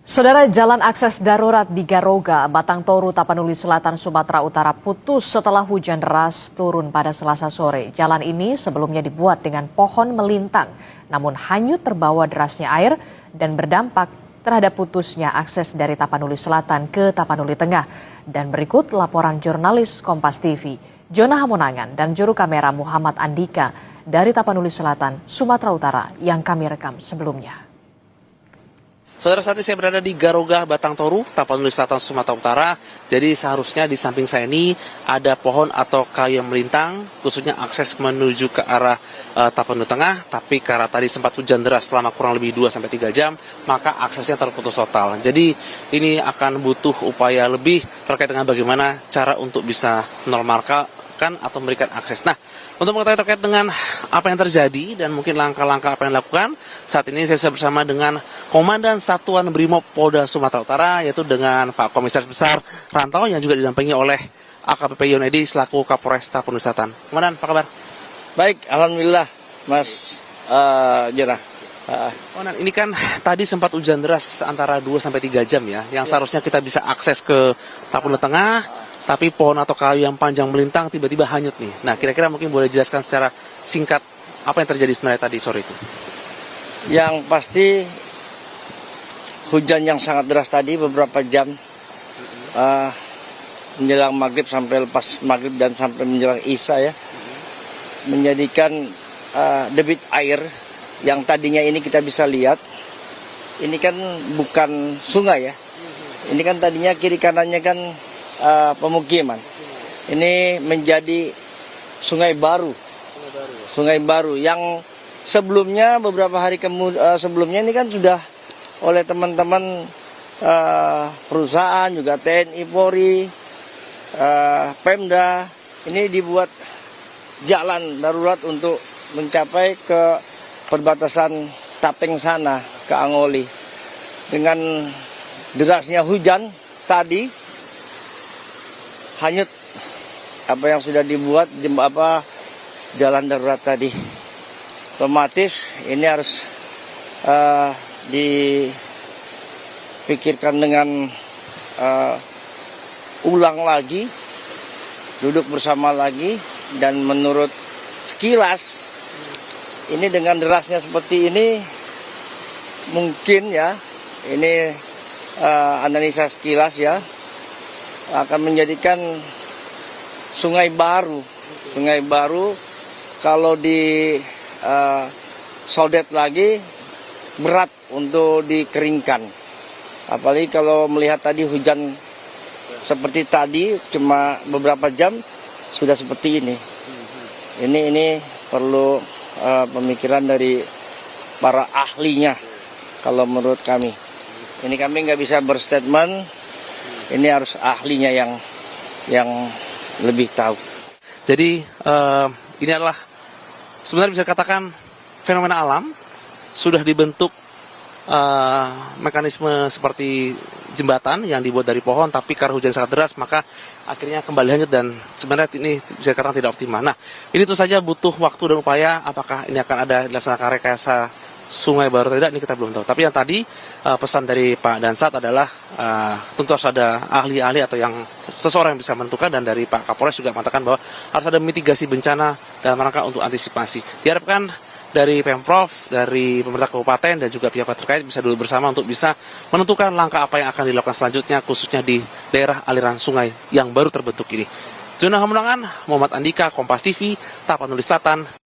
Saudara, jalan akses darurat di Garoga, Batang Toru, Tapanuli Selatan, Sumatera Utara putus setelah hujan deras turun pada Selasa sore. Jalan ini sebelumnya dibuat dengan pohon melintang, namun hanyut terbawa derasnya air dan berdampak terhadap putusnya akses dari Tapanuli Selatan ke Tapanuli Tengah. Dan berikut laporan jurnalis Kompas TV, Jona Hamonangan dan juru kamera Muhammad Andika dari Tapanuli Selatan, Sumatera Utara yang kami rekam sebelumnya. Saudara, saat ini saya berada di Garoga, Batang Toru, Tapanuli Selatan, Sumatera Utara. Jadi seharusnya di samping saya ini ada pohon atau kayu yang melintang, khususnya akses menuju ke arah Tapanuli Tengah. Tapi karena tadi sempat hujan deras selama kurang lebih 2-3 jam, maka aksesnya terputus total. Jadi ini akan butuh upaya lebih terkait dengan bagaimana cara untuk bisa menormalkan atau memberikan akses. Nah, untuk mengetahui terkait dengan apa yang terjadi dan mungkin langkah-langkah apa yang dilakukan, saat ini saya bersama dengan Komandan Satuan Brimob Polda Sumatera Utara, yaitu dengan Pak Komisaris Besar Rantau yang juga didampingi oleh AKBP Yonedi selaku Kapolres Tapanuli Selatan. Komandan, apa kabar? Baik, alhamdulillah, Mas Jera. Komandan, ini kan tadi sempat hujan deras antara 2-3 jam ya, yang seharusnya kita bisa akses ke Tapanuli Tengah. Tapi pohon atau kayu yang panjang melintang tiba-tiba hanyut nih. Nah, kira-kira mungkin boleh jelaskan secara singkat apa yang terjadi sebenarnya tadi sore itu? Yang pasti hujan yang sangat deras tadi beberapa jam menjelang maghrib sampai lepas maghrib dan sampai menjelang isya ya, menjadikan debit air yang tadinya ini kita bisa lihat, ini kan bukan sungai ya, ini kan tadinya kiri kanannya kan pemukiman. Ini menjadi sungai baru yang sebelumnya beberapa hari sebelumnya ini kan sudah oleh teman-teman perusahaan juga TNI Polri, Pemda ini dibuat jalan darurat untuk mencapai ke perbatasan Tapeng sana ke Angoli. Dengan derasnya hujan tadi hanyut apa yang sudah dibuat jalan darurat tadi. Otomatis ini harus dipikirkan dengan ulang lagi, duduk bersama lagi, dan menurut sekilas ini dengan derasnya seperti ini mungkin ya, ini analisa sekilas ya, akan menjadikan sungai baru kalau di sodet lagi berat untuk dikeringkan. Apalagi kalau melihat tadi hujan seperti tadi cuma beberapa jam sudah seperti ini. Ini perlu pemikiran dari para ahlinya kalau menurut kami. Ini kami nggak bisa berstatement. Ini harus ahlinya yang lebih tahu. Jadi ini adalah sebenarnya bisa dikatakan fenomena alam. Sudah dibentuk mekanisme seperti jembatan yang dibuat dari pohon, tapi karena hujan sangat deras maka akhirnya kembali hanyut dan sebenarnya ini bisa dikatakan tidak optimal. Nah, ini tentu saja butuh waktu dan upaya. Apakah ini akan ada dilaksanakan rekayasa sungai baru atau tidak, ini kita belum tahu. Tapi yang tadi pesan dari Pak Dansat adalah tentu harus ada ahli-ahli atau yang seseorang yang bisa menentukan, dan dari Pak Kapolres juga mengatakan bahwa harus ada mitigasi bencana dalam rangka untuk antisipasi. Diharapkan dari Pemprov, dari pemerintah kabupaten dan juga pihak terkait bisa duduk bersama untuk bisa menentukan langkah apa yang akan dilakukan selanjutnya, khususnya di daerah aliran sungai yang baru terbentuk ini. Jona Hamonangan, Muhammad Andika, Kompas TV, Tapanuli Selatan.